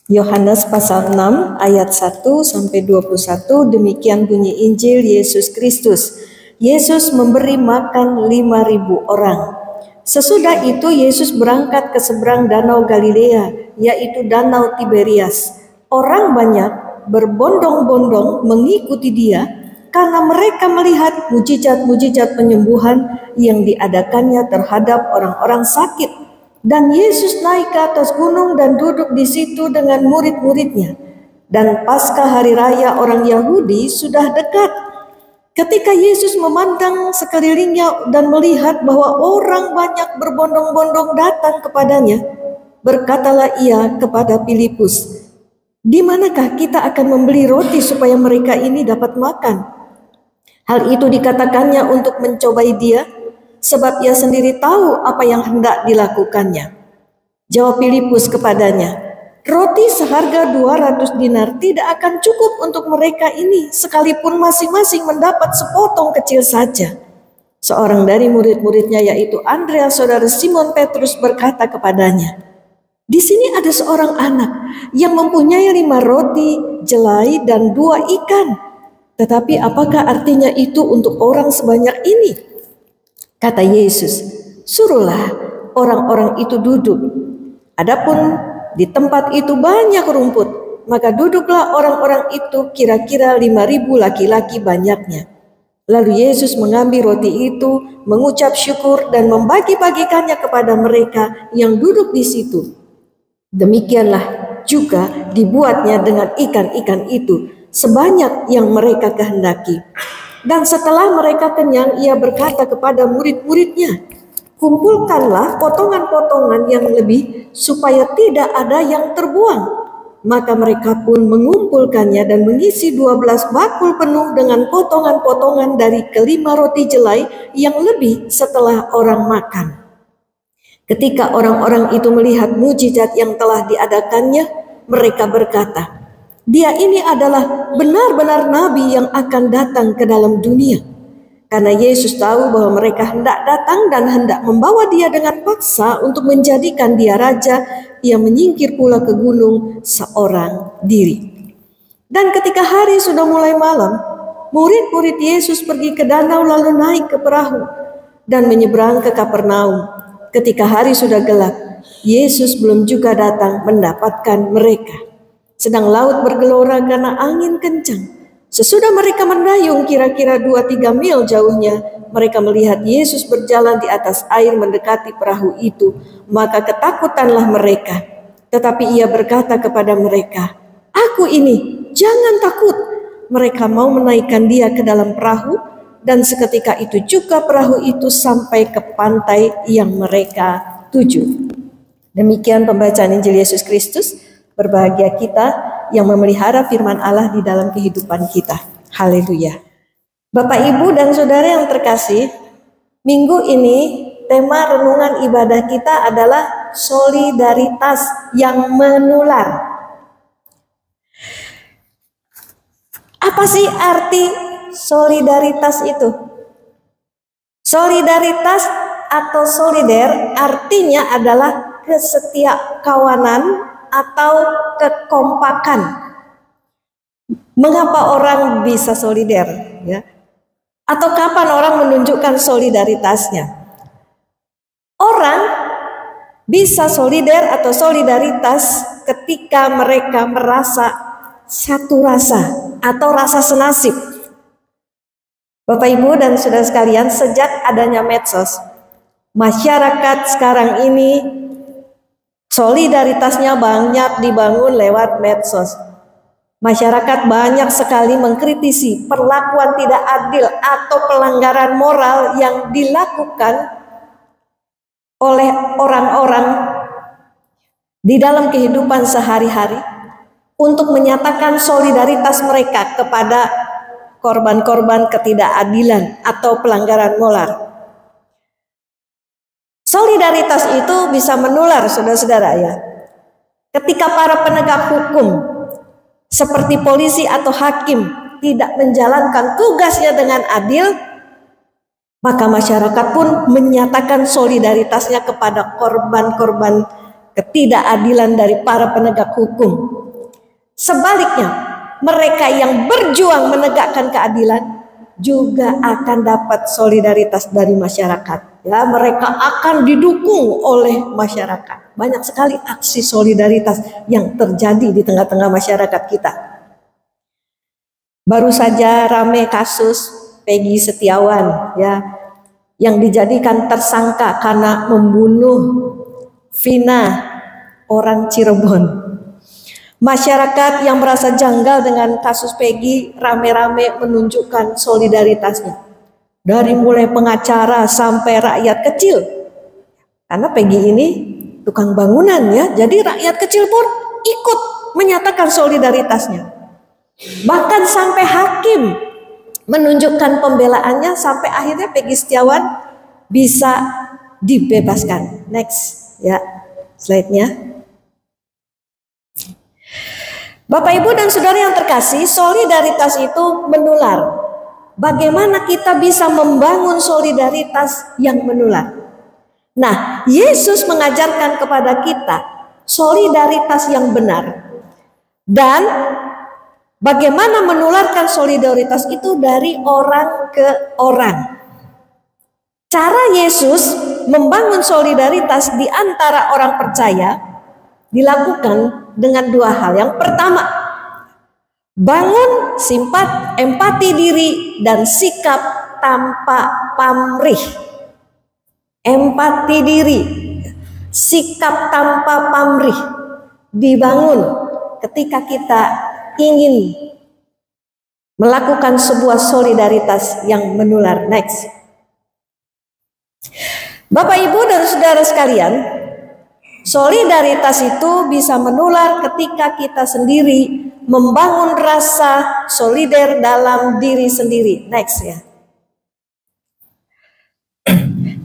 Yohanes pasal 6 ayat 1 sampai 21, demikian bunyi Injil Yesus Kristus. Yesus memberi makan 5.000 orang. Sesudah itu Yesus berangkat ke seberang danau Galilea, yaitu danau Tiberias. Orang banyak berbondong-bondong mengikuti dia karena mereka melihat mujizat-mujizat penyembuhan yang diadakannya terhadap orang-orang sakit. Dan Yesus naik ke atas gunung dan duduk di situ dengan murid-muridnya. Dan pasca hari raya orang Yahudi sudah dekat. Ketika Yesus memandang sekelilingnya dan melihat bahwa orang banyak berbondong-bondong datang kepadanya, berkatalah ia kepada Filipus, "Di manakah kita akan membeli roti supaya mereka ini dapat makan?" Hal itu dikatakannya untuk mencobai dia, sebab ia sendiri tahu apa yang hendak dilakukannya. Jawab Filipus kepadanya, "Roti seharga 200 dinar tidak akan cukup untuk mereka ini, sekalipun masing-masing mendapat sepotong kecil saja." Seorang dari murid-muridnya, yaitu Andreas saudara Simon Petrus, berkata kepadanya, "Di sini ada seorang anak yang mempunyai 5 roti, jelai, dan 2 ikan. Tetapi apakah artinya itu untuk orang sebanyak ini?" Kata Yesus, "Suruhlah orang-orang itu duduk." Adapun di tempat itu banyak rumput, maka duduklah orang-orang itu, kira-kira 5.000 laki-laki banyaknya. Lalu Yesus mengambil roti itu, mengucap syukur dan membagi-bagikannya kepada mereka yang duduk di situ. Demikianlah juga dibuatnya dengan ikan-ikan itu, sebanyak yang mereka kehendaki. Dan setelah mereka kenyang, ia berkata kepada murid-muridnya, "Kumpulkanlah potongan-potongan yang lebih, supaya tidak ada yang terbuang." Maka mereka pun mengumpulkannya dan mengisi 12 bakul penuh dengan potongan-potongan dari kelima roti jelai yang lebih setelah orang makan. Ketika orang-orang itu melihat mujizat yang telah diadakannya, mereka berkata, "Dia ini adalah benar-benar nabi yang akan datang ke dalam dunia." Karena Yesus tahu bahwa mereka hendak datang dan hendak membawa dia dengan paksa untuk menjadikan dia raja, ia menyingkir pula ke gunung seorang diri. Dan ketika hari sudah mulai malam, murid-murid Yesus pergi ke danau lalu naik ke perahu dan menyeberang ke Kapernaum. Ketika hari sudah gelap, Yesus belum juga datang mendapatkan mereka. Sedang laut bergelora karena angin kencang. Sesudah mereka mendayung kira-kira 2-3 mil jauhnya, mereka melihat Yesus berjalan di atas air mendekati perahu itu. Maka ketakutanlah mereka. Tetapi ia berkata kepada mereka, "Aku ini, jangan takut." Mereka mau menaikkan dia ke dalam perahu, dan seketika itu juga perahu itu sampai ke pantai yang mereka tuju. Demikian pembacaan Injil Yesus Kristus. Berbahagia kita yang memelihara firman Allah di dalam kehidupan kita. Haleluya. Bapak, Ibu, dan Saudara yang terkasih, minggu ini tema renungan ibadah kita adalah solidaritas yang menular. Apa sih arti solidaritas itu? Solidaritas atau solider artinya adalah kesetiakawanan atau kekompakan. Mengapa orang bisa solider, ya? Atau kapan orang menunjukkan solidaritasnya? Orang bisa solider atau solidaritas ketika mereka merasa satu rasa atau rasa senasib. Bapak, Ibu, dan saudara sekalian, sejak adanya medsos, masyarakat sekarang ini solidaritasnya banyak dibangun lewat medsos. Masyarakat banyak sekali mengkritisi perlakuan tidak adil atau pelanggaran moral yang dilakukan oleh orang-orang di dalam kehidupan sehari-hari untuk menyatakan solidaritas mereka kepada korban-korban ketidakadilan atau pelanggaran moral. Solidaritas itu bisa menular, saudara-saudara, ya. Ketika para penegak hukum seperti polisi atau hakim tidak menjalankan tugasnya dengan adil, maka masyarakat pun menyatakan solidaritasnya kepada korban-korban ketidakadilan dari para penegak hukum. Sebaliknya, mereka yang berjuang menegakkan keadilan juga akan dapat solidaritas dari masyarakat. Ya, mereka akan didukung oleh masyarakat. Banyak sekali aksi solidaritas yang terjadi di tengah-tengah masyarakat kita. Baru saja rame kasus Peggy Setiawan, ya, yang dijadikan tersangka karena membunuh Vina, orang Cirebon. Masyarakat yang merasa janggal dengan kasus Peggy rame-rame menunjukkan solidaritasnya. Dari mulai pengacara sampai rakyat kecil. Karena Peggy ini tukang bangunan, ya. Jadi rakyat kecil pun ikut menyatakan solidaritasnya. Bahkan sampai hakim menunjukkan pembelaannya sampai akhirnya Peggy Setiawan bisa dibebaskan. Next, ya, slide-nya. Bapak, Ibu, dan Saudara yang terkasih, solidaritas itu menular. Bagaimana kita bisa membangun solidaritas yang menular? Nah, Yesus mengajarkan kepada kita solidaritas yang benar. Dan bagaimana menularkan solidaritas itu dari orang ke orang. Cara Yesus membangun solidaritas di antara orang percaya dilakukan dengan dua hal. Yang pertama, bangun empati diri dan sikap tanpa pamrih. Empati diri, sikap tanpa pamrih dibangun ketika kita ingin melakukan sebuah solidaritas yang menular. Next. Bapak, Ibu, dan Saudara sekalian, solidaritas itu bisa menular ketika kita sendiri membangun rasa solider dalam diri sendiri. Next, ya.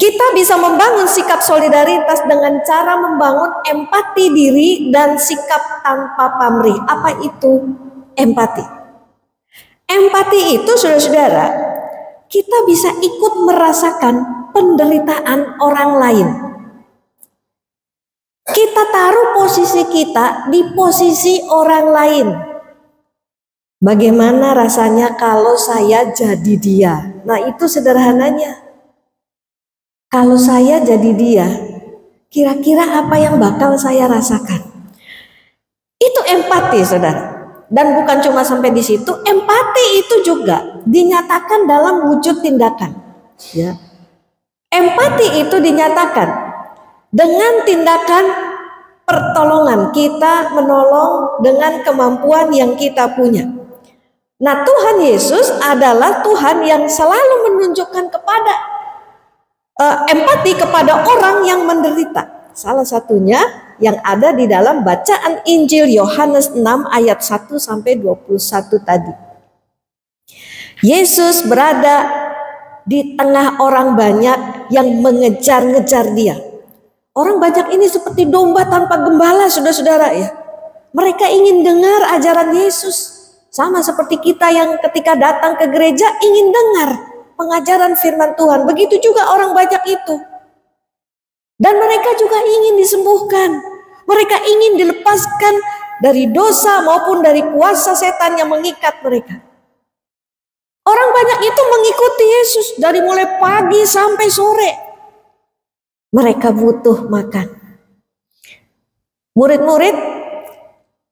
Kita bisa membangun sikap solidaritas dengan cara membangun empati diri dan sikap tanpa pamrih. Apa itu empati? Empati itu, saudara-saudara, kita bisa ikut merasakan penderitaan orang lain. Kita taruh posisi kita di posisi orang lain. Bagaimana rasanya kalau saya jadi dia? Nah, itu sederhananya. Kalau saya jadi dia, kira-kira apa yang bakal saya rasakan? Itu empati, saudara. Dan bukan cuma sampai di situ, empati itu juga dinyatakan dalam wujud tindakan. Ya. Empati itu dinyatakan dengan tindakan pertolongan, kita menolong dengan kemampuan yang kita punya. Nah, Tuhan Yesus adalah Tuhan yang selalu menunjukkan kepada empati kepada orang yang menderita. Salah satunya yang ada di dalam bacaan Injil Yohanes 6 ayat 1 sampai 21 tadi. Yesus berada di tengah orang banyak yang mengejar-ngejar dia. Orang banyak ini seperti domba tanpa gembala, saudara-saudara, ya. Mereka ingin dengar ajaran Yesus. Sama seperti kita yang ketika datang ke gereja ingin dengar pengajaran firman Tuhan. Begitu juga orang banyak itu. Dan mereka juga ingin disembuhkan. Mereka ingin dilepaskan dari dosa maupun dari kuasa setan yang mengikat mereka. Orang banyak itu mengikuti Yesus dari mulai pagi sampai sore. Mereka butuh makan. Murid-murid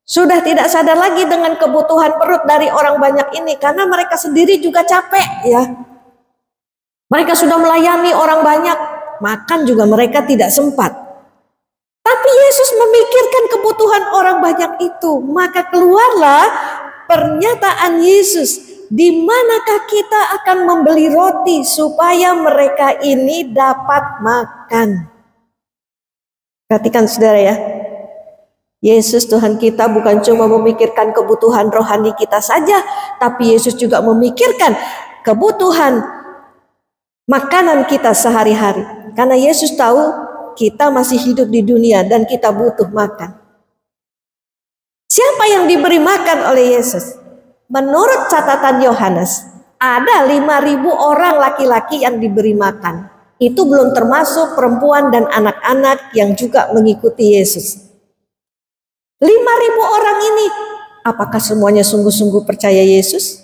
sudah tidak sadar lagi dengan kebutuhan perut dari orang banyak ini karena mereka sendiri juga capek, ya. Mereka sudah melayani orang banyak, makan juga mereka tidak sempat. Tapi Yesus memikirkan kebutuhan orang banyak itu, maka keluarlah pernyataan Yesus, di manakah kita akan membeli roti supaya mereka ini dapat makan. Perhatikan, saudara, ya. Yesus Tuhan kita bukan cuma memikirkan kebutuhan rohani kita saja, tapi Yesus juga memikirkan kebutuhan makanan kita sehari-hari. Karena Yesus tahu kita masih hidup di dunia dan kita butuh makan. Siapa yang diberi makan oleh Yesus? Menurut catatan Yohanes, ada 5.000 orang laki-laki yang diberi makan. Itu belum termasuk perempuan dan anak-anak yang juga mengikuti Yesus. 5.000 orang ini, apakah semuanya sungguh-sungguh percaya Yesus?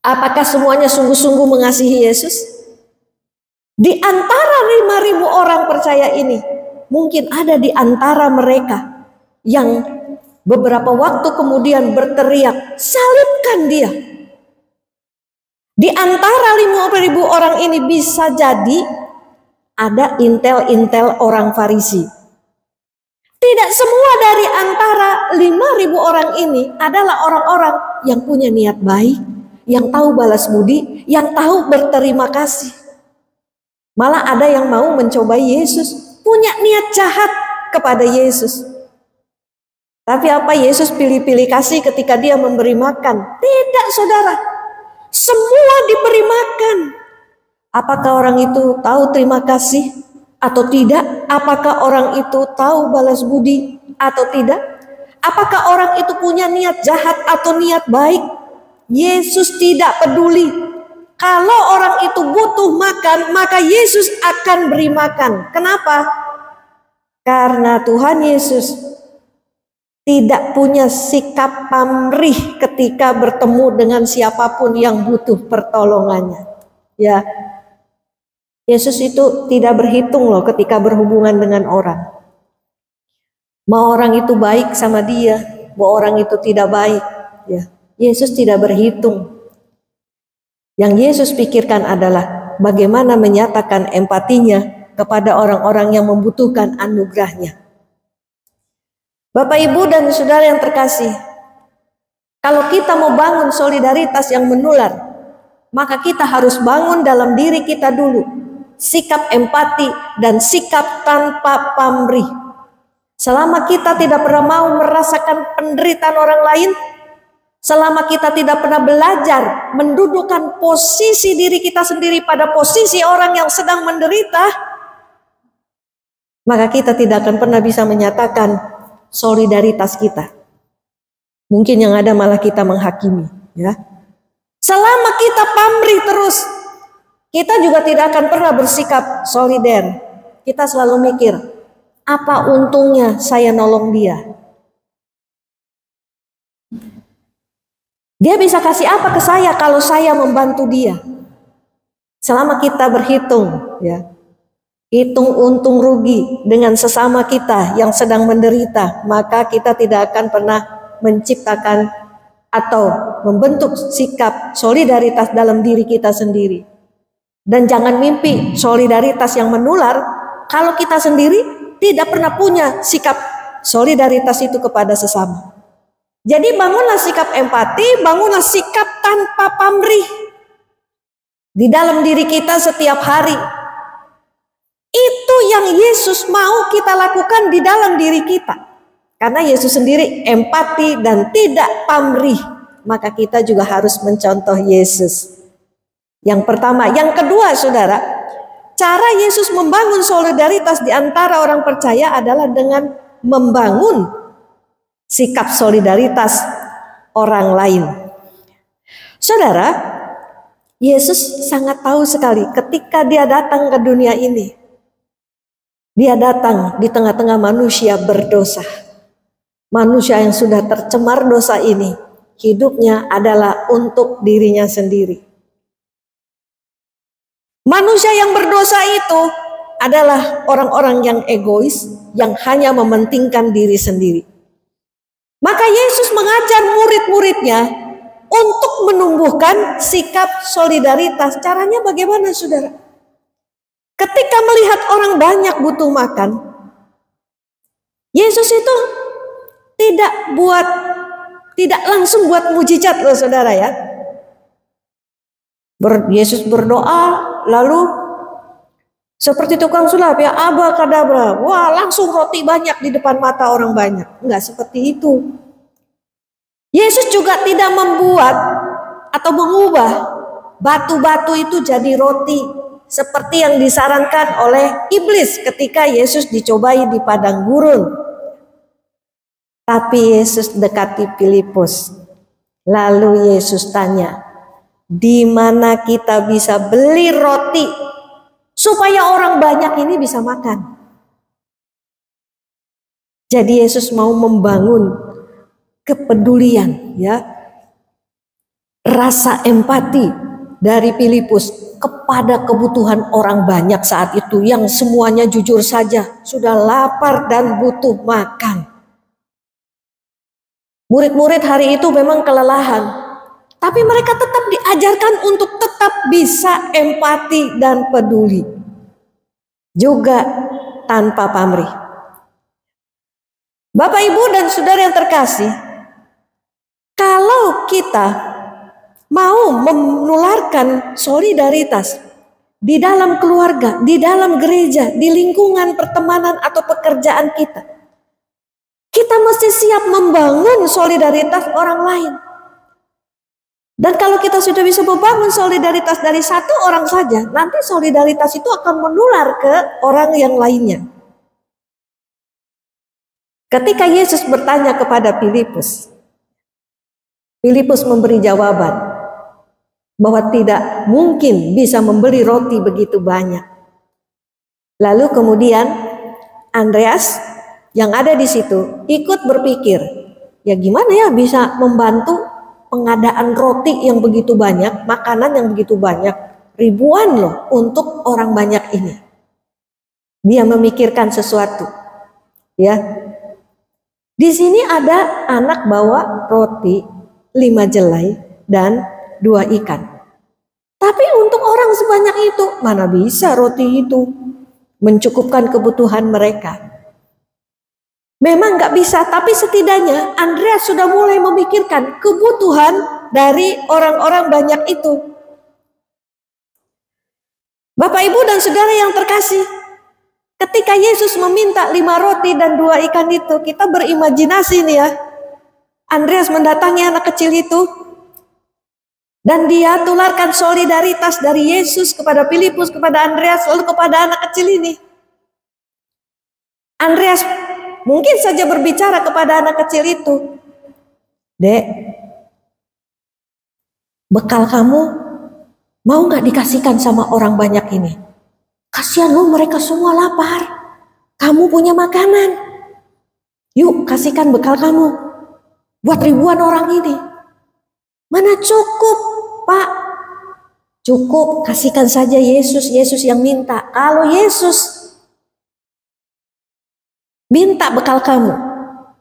Apakah semuanya sungguh-sungguh mengasihi Yesus? Di antara 5.000 orang percaya ini, mungkin ada di antara mereka yang beberapa waktu kemudian berteriak, salibkan dia. Di antara 5.000 orang ini bisa jadi ada intel-intel orang Farisi. Tidak semua dari antara 5.000 orang ini adalah orang-orang yang punya niat baik, yang tahu balas budi, yang tahu berterima kasih. Malah ada yang mau mencobai Yesus, punya niat jahat kepada Yesus. Tapi apa Yesus pilih-pilih kasih ketika dia memberi makan? Tidak, saudara. Semua diberi makan. Apakah orang itu tahu terima kasih atau tidak? Apakah orang itu tahu balas budi atau tidak? Apakah orang itu punya niat jahat atau niat baik? Yesus tidak peduli. Kalau orang itu butuh makan, maka Yesus akan beri makan. Kenapa? Karena Tuhan Yesus tidak punya sikap pamrih ketika bertemu dengan siapapun yang butuh pertolongannya. Ya, Yesus itu tidak berhitung loh ketika berhubungan dengan orang. Mau orang itu baik sama dia, mau orang itu tidak baik. Ya, Yesus tidak berhitung. Yang Yesus pikirkan adalah bagaimana menyatakan empatinya kepada orang-orang yang membutuhkan anugerahnya. Bapak, Ibu, dan saudara yang terkasih, kalau kita mau bangun solidaritas yang menular, maka kita harus bangun dalam diri kita dulu sikap empati dan sikap tanpa pamrih. Selama kita tidak pernah mau merasakan penderitaan orang lain, selama kita tidak pernah belajar mendudukkan posisi diri kita sendiri pada posisi orang yang sedang menderita, maka kita tidak akan pernah bisa menyatakan solidaritas kita. Mungkin yang ada malah kita menghakimi, ya. Selama kita pamrih terus, kita juga tidak akan pernah bersikap solider. Kita selalu mikir, apa untungnya saya nolong dia? Dia bisa kasih apa ke saya kalau saya membantu dia? Selama kita berhitung, ya, hitung untung rugi dengan sesama kita yang sedang menderita, maka kita tidak akan pernah menciptakan atau membentuk sikap solidaritas dalam diri kita sendiri. Dan jangan mimpi solidaritas yang menular kalau kita sendiri tidak pernah punya sikap solidaritas itu kepada sesama. Jadi bangunlah sikap empati, bangunlah sikap tanpa pamrih di dalam diri kita setiap hari. Itu yang Yesus mau kita lakukan di dalam diri kita. Karena Yesus sendiri empati dan tidak pamrih. Maka kita juga harus mencontoh Yesus. Yang pertama. Yang kedua, saudara, cara Yesus membangun solidaritas di antara orang percaya adalah dengan membangun sikap solidaritas orang lain. Saudara, Yesus sangat tahu sekali ketika dia datang ke dunia ini. Dia datang di tengah-tengah manusia berdosa. Manusia yang sudah tercemar dosa ini, hidupnya adalah untuk dirinya sendiri. Manusia yang berdosa itu adalah orang-orang yang egois, yang hanya mementingkan diri sendiri. Maka Yesus mengajar murid-muridnya untuk menumbuhkan sikap solidaritas. Caranya bagaimana, saudara? Ketika melihat orang banyak butuh makan, Yesus itu tidak langsung buat mujizat loh, saudara, ya. Yesus berdoa, lalu seperti tukang sulap, ya, abrakadabra, wah, langsung roti banyak di depan mata orang banyak. Enggak seperti itu. Yesus juga tidak membuat atau mengubah batu-batu itu jadi roti seperti yang disarankan oleh iblis ketika Yesus dicobai di padang gurun. Tapi Yesus dekati Filipus. Lalu Yesus tanya, di mana kita bisa beli roti supaya orang banyak ini bisa makan. Jadi Yesus mau membangun kepedulian, ya, rasa empati dari Filipus kepada kebutuhan orang banyak saat itu yang semuanya jujur saja sudah lapar dan butuh makan. Murid-murid hari itu memang kelelahan, tapi mereka tetap diajarkan untuk tetap bisa empati dan peduli, juga tanpa pamrih. Bapak, Ibu, dan saudara yang terkasih, kalau kita mau menularkan solidaritas di dalam keluarga, di dalam gereja, di lingkungan pertemanan atau pekerjaan kita, kita mesti siap membangun solidaritas orang lain. Dan kalau kita sudah bisa membangun solidaritas dari satu orang saja, nanti solidaritas itu akan menular ke orang yang lainnya. Ketika Yesus bertanya kepada Filipus, Filipus memberi jawaban bahwa tidak mungkin bisa membeli roti begitu banyak. Lalu kemudian Andreas yang ada di situ ikut berpikir, ya gimana ya bisa membantu pengadaan roti yang begitu banyak, makanan yang begitu banyak, ribuan loh untuk orang banyak ini. Dia memikirkan sesuatu, ya. Di sini ada anak bawa roti 5 jelai dan 2 ikan. Tapi untuk orang sebanyak itu, mana bisa roti itu mencukupkan kebutuhan mereka? Memang nggak bisa, tapi setidaknya Andreas sudah mulai memikirkan kebutuhan dari orang-orang banyak itu. Bapak, Ibu, dan saudara yang terkasih, ketika Yesus meminta 5 roti dan 2 ikan itu, kita berimajinasi nih ya. Andreas mendatangi anak kecil itu, dan dia tularkan solidaritas dari Yesus kepada Filipus, kepada Andreas, lalu kepada anak kecil ini. Andreas mungkin saja berbicara kepada anak kecil itu, Dek, bekal kamu mau gak dikasihkan sama orang banyak ini? Kasihan loh, mereka semua lapar. Kamu punya makanan. Yuk kasihkan bekal kamu buat ribuan orang ini. Mana cukup, Pak? Cukup, kasihkan saja Yesus. Yesus yang minta. Kalau Yesus minta bekal kamu,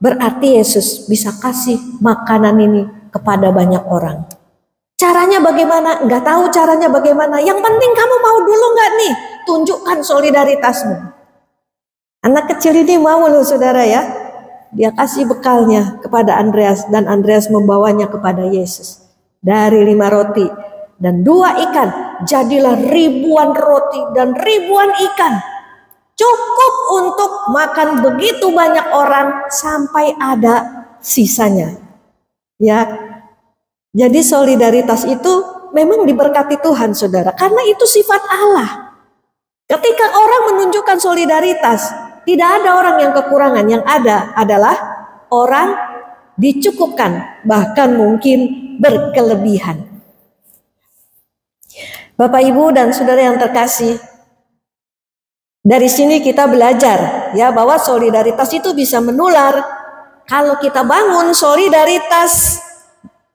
berarti Yesus bisa kasih makanan ini kepada banyak orang. Caranya bagaimana? Enggak tahu caranya bagaimana. Yang penting kamu mau dulu enggak nih? Tunjukkan solidaritasmu. Anak kecil ini mau loh saudara ya. Dia kasih bekalnya kepada Andreas dan Andreas membawanya kepada Yesus. Dari 5 roti dan 2 ikan, jadilah ribuan roti dan ribuan ikan. Cukup untuk makan begitu banyak orang sampai ada sisanya. Ya. Jadi solidaritas itu memang diberkati Tuhan saudara, karena itu sifat Allah. Ketika orang menunjukkan solidaritas, tidak ada orang yang kekurangan, yang ada adalah orang dicukupkan, bahkan mungkin berkelebihan. Bapak, Ibu, dan saudara yang terkasih, dari sini kita belajar ya bahwa solidaritas itu bisa menular kalau kita bangun solidaritas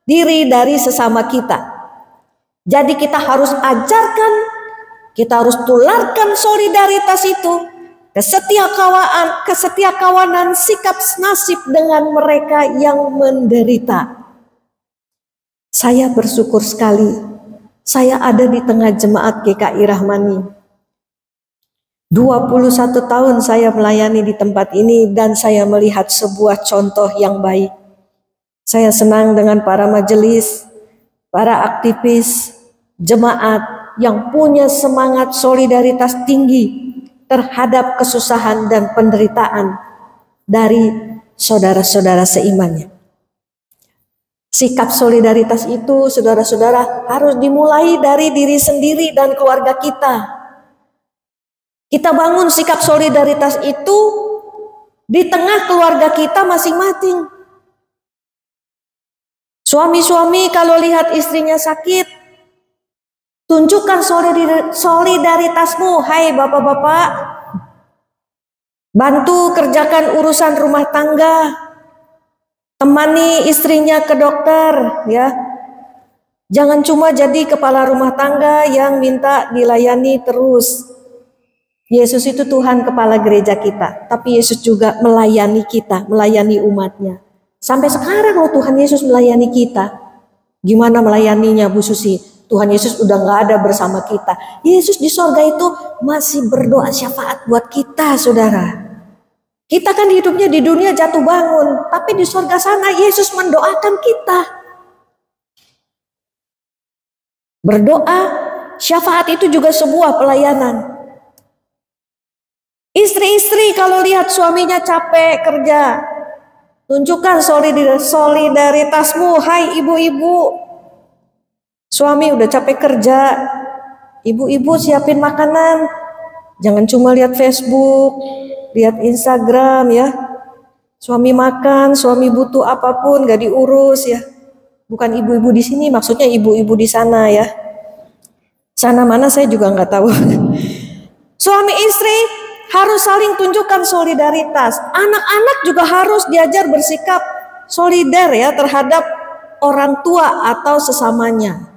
diri dari sesama kita. Jadi kita harus ajarkan, kita harus tularkan solidaritas itu, kesetiakawanan, sikap nasib dengan mereka yang menderita. Saya bersyukur sekali, saya ada di tengah jemaat GKI Rahmani. 21 tahun saya melayani di tempat ini dan saya melihat sebuah contoh yang baik. Saya senang dengan para majelis, para aktivis, jemaat yang punya semangat solidaritas tinggi terhadap kesusahan dan penderitaan dari saudara-saudara seimannya. Sikap solidaritas itu, saudara-saudara, harus dimulai dari diri sendiri dan keluarga kita. Kita bangun sikap solidaritas itu di tengah keluarga kita masing-masing. Suami-suami kalau lihat istrinya sakit, Tunjukkan solidaritasmu, hai bapak-bapak. Bantu kerjakan urusan rumah tangga. Temani istrinya ke dokter, ya. Jangan cuma jadi kepala rumah tangga yang minta dilayani terus. Yesus itu Tuhan kepala gereja kita, tapi Yesus juga melayani kita, melayani umatnya. Sampai sekarang loh Tuhan Yesus melayani kita. Gimana melayaninya Bu Susi? Tuhan Yesus udah gak ada bersama kita. Yesus di sorga itu masih berdoa syafaat buat kita, saudara. Kita kan hidupnya di dunia jatuh bangun, tapi di sorga sana Yesus mendoakan kita. Berdoa, syafaat itu juga sebuah pelayanan. Istri-istri kalau lihat suaminya capek kerja, tunjukkan solidaritasmu, hai ibu-ibu. Suami udah capek kerja, ibu-ibu siapin makanan. Jangan cuma lihat Facebook, lihat Instagram ya. Suami makan, suami butuh apapun gak diurus ya. Bukan ibu-ibu di sini, maksudnya ibu-ibu di sana ya. Sana mana saya juga nggak tahu. Suami istri harus saling tunjukkan solidaritas. Anak-anak juga harus diajar bersikap solidar ya terhadap orang tua atau sesamanya.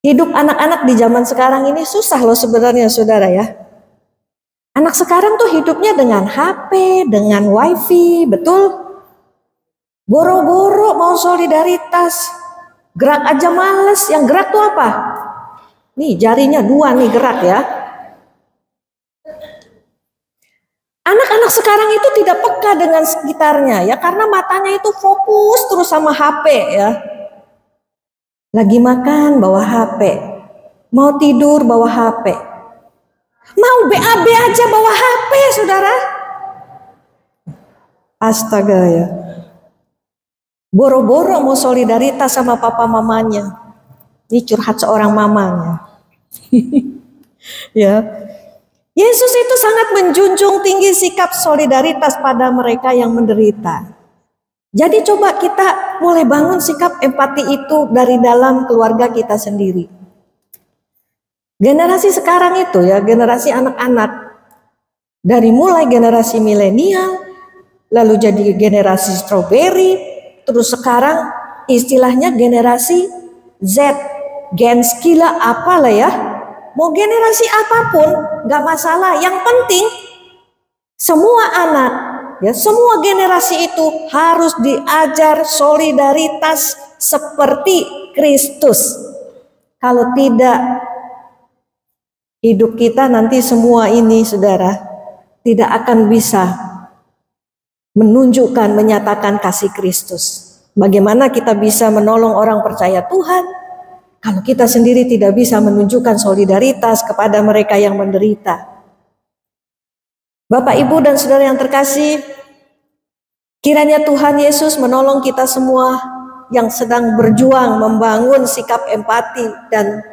Hidup anak-anak di zaman sekarang ini susah loh sebenarnya saudara ya. Anak sekarang tuh hidupnya dengan HP, dengan wifi, betul? Boro-boro mau solidaritas, gerak aja males. Yang gerak tuh apa? Nih jarinya 2 nih gerak ya. Anak-anak sekarang itu tidak peka dengan sekitarnya ya, karena matanya itu fokus terus sama HP ya. Lagi makan bawa HP, mau tidur bawa HP, mau BAB aja bawa HP saudara. Astaga ya. Boro-boro mau solidaritas sama papa mamanya. Ini curhat seorang mamanya. Ya. Yesus itu sangat menjunjung tinggi sikap solidaritas pada mereka yang menderita. Jadi coba kita mulai bangun sikap empati itu dari dalam keluarga kita sendiri. Generasi sekarang itu ya, generasi anak-anak, dari mulai generasi milenial, lalu jadi generasi strawberry, terus sekarang istilahnya generasi Z, Gen skila apalah ya. Mau generasi apapun gak masalah, yang penting semua anak ya, semua generasi itu harus diajar solidaritas seperti Kristus. Kalau tidak, hidup kita nanti semua ini saudara tidak akan bisa menunjukkan, menyatakan kasih Kristus. Bagaimana kita bisa menolong orang percaya Tuhan kalau kita sendiri tidak bisa menunjukkan solidaritas kepada mereka yang menderita? Bapak, Ibu, dan saudara yang terkasih, kiranya Tuhan Yesus menolong kita semua yang sedang berjuang membangun sikap empati dan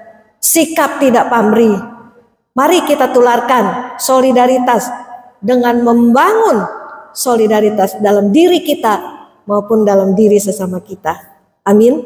sikap tidak pamrih. Mari kita tularkan solidaritas dengan membangun solidaritas dalam diri kita maupun dalam diri sesama kita. Amin.